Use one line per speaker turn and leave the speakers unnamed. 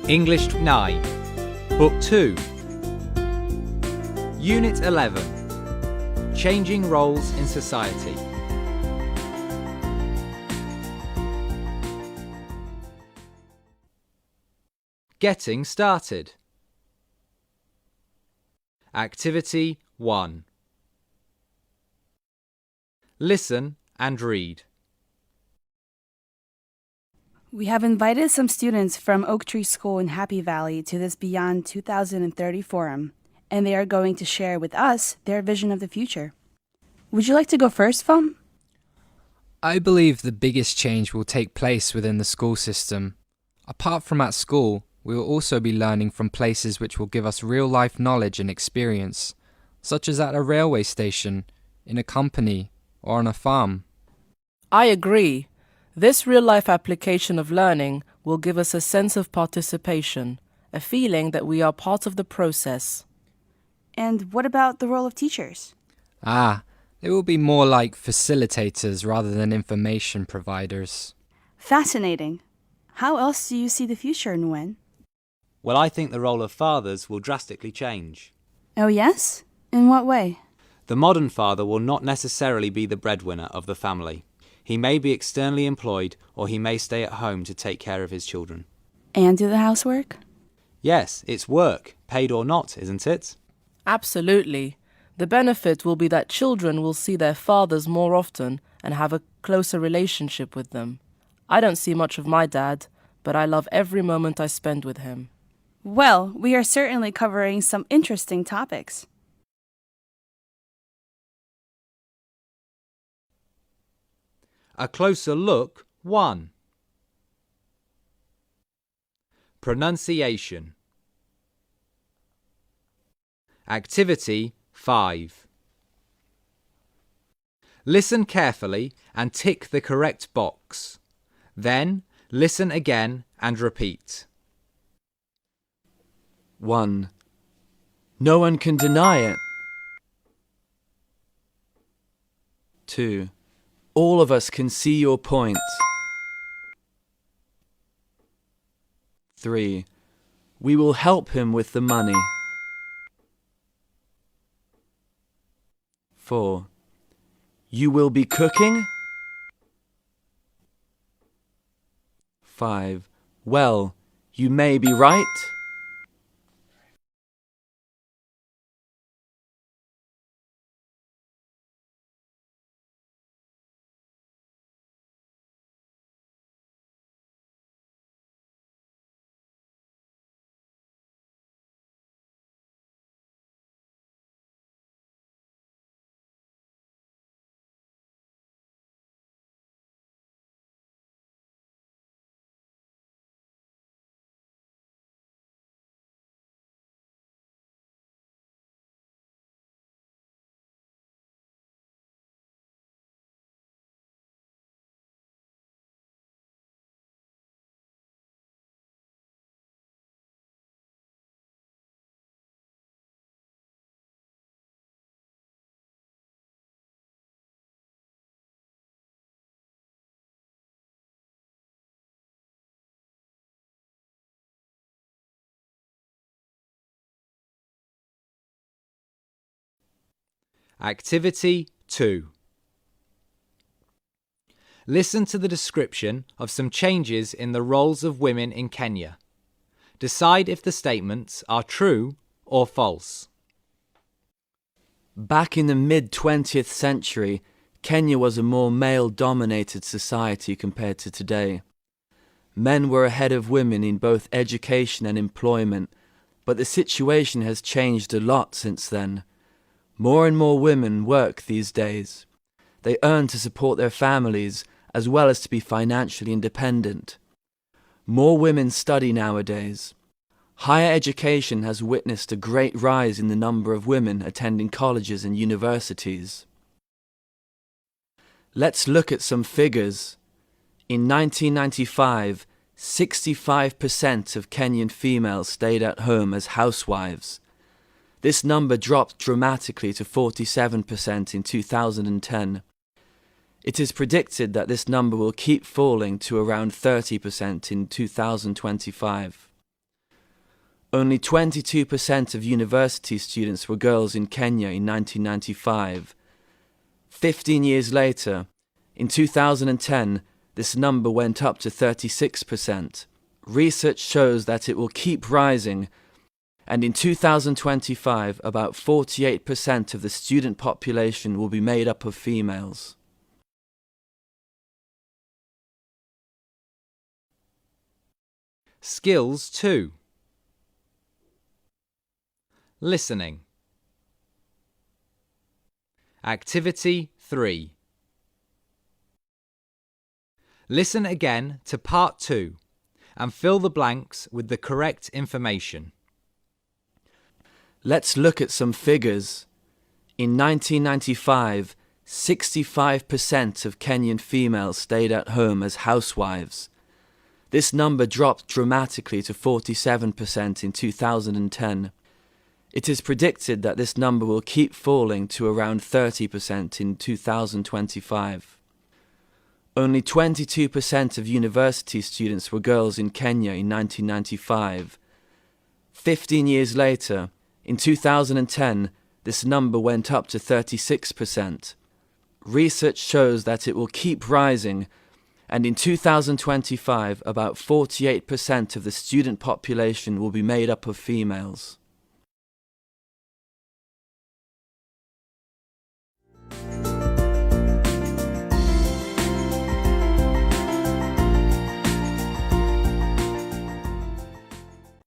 English 9, Book 2, Unit 11, Changing Roles in Society. Getting started. Activity 1. Listen and read.
We have invited some students from Oak Tree School in Happy Valley to this Beyond 2030 forum, and they are going to share with us their vision of the future. Would you like to go first, Fum?
I believe the biggest change will take place within the school system. Apart from at school, we will also be learning from places which will give us real-life knowledge and experience, such as at a railway station, in a company, or on a farm.
I agree. This real-life application of learning will give us a sense of participation, a feeling that we are part of the process.
And what about the role of teachers?
They will be more like facilitators rather than information providers.
Fascinating. How else do you see the future, Nguyen?
Well, I think the role of fathers will drastically change.
Oh, yes? In what way?
The modern father will not necessarily be the breadwinner of the family. He may be externally employed, or he may stay at home to take care of his children.
And do the housework?
Yes, it's work, paid or not, isn't it?
Absolutely. The benefit will be that children will see their fathers more often and have a closer relationship with them. I don't see much of my dad, but I love every moment I spend with him.
Well, we are certainly covering some interesting topics.
A closer look 1. Pronunciation. Activity 5. Listen carefully and tick the correct box. Then, listen again and repeat.
1. No one can deny it. 2. All of us can see your point. 3. We will help him with the money. 4. You will be cooking? 5. Well, you may be right.
Activity 2. Listen to the description of some changes in the roles of women in Kenya. Decide if the statements are true or false.
Back in the mid-20th century, Kenya was a more male-dominated society compared to today. Men were ahead of women in both education and employment, but the situation has changed a lot since then. More and more women work these days. They earn to support their families as well as to be financially independent. More women study nowadays. Higher education has witnessed a great rise in the number of women attending colleges and universities. Let's look at some figures. In 1995, 65% of Kenyan females stayed at home as housewives. This number dropped dramatically to 47% in 2010. It is predicted that this number will keep falling to around 30% in 2025. Only 22% of university students were girls in Kenya in 1995. 15 years later, in 2010, this number went up to 36%. Research shows that it will keep rising, and in 2025, about 48% of the student population will be made up of females.
Skills 2. Listening. Activity 3. Listen again to Part 2 and fill the blanks with the correct information.
Let's look at some figures. In 1995, 65% of Kenyan females stayed at home as housewives. This number dropped dramatically to 47% in 2010. It is predicted that this number will keep falling to around 30% in 2025. Only 22% of university students were girls in Kenya in 1995. 15 years later, in 2010, this number went up to 36%. Research shows that it will keep rising, and in 2025, about 48% of the student population will be made up of females.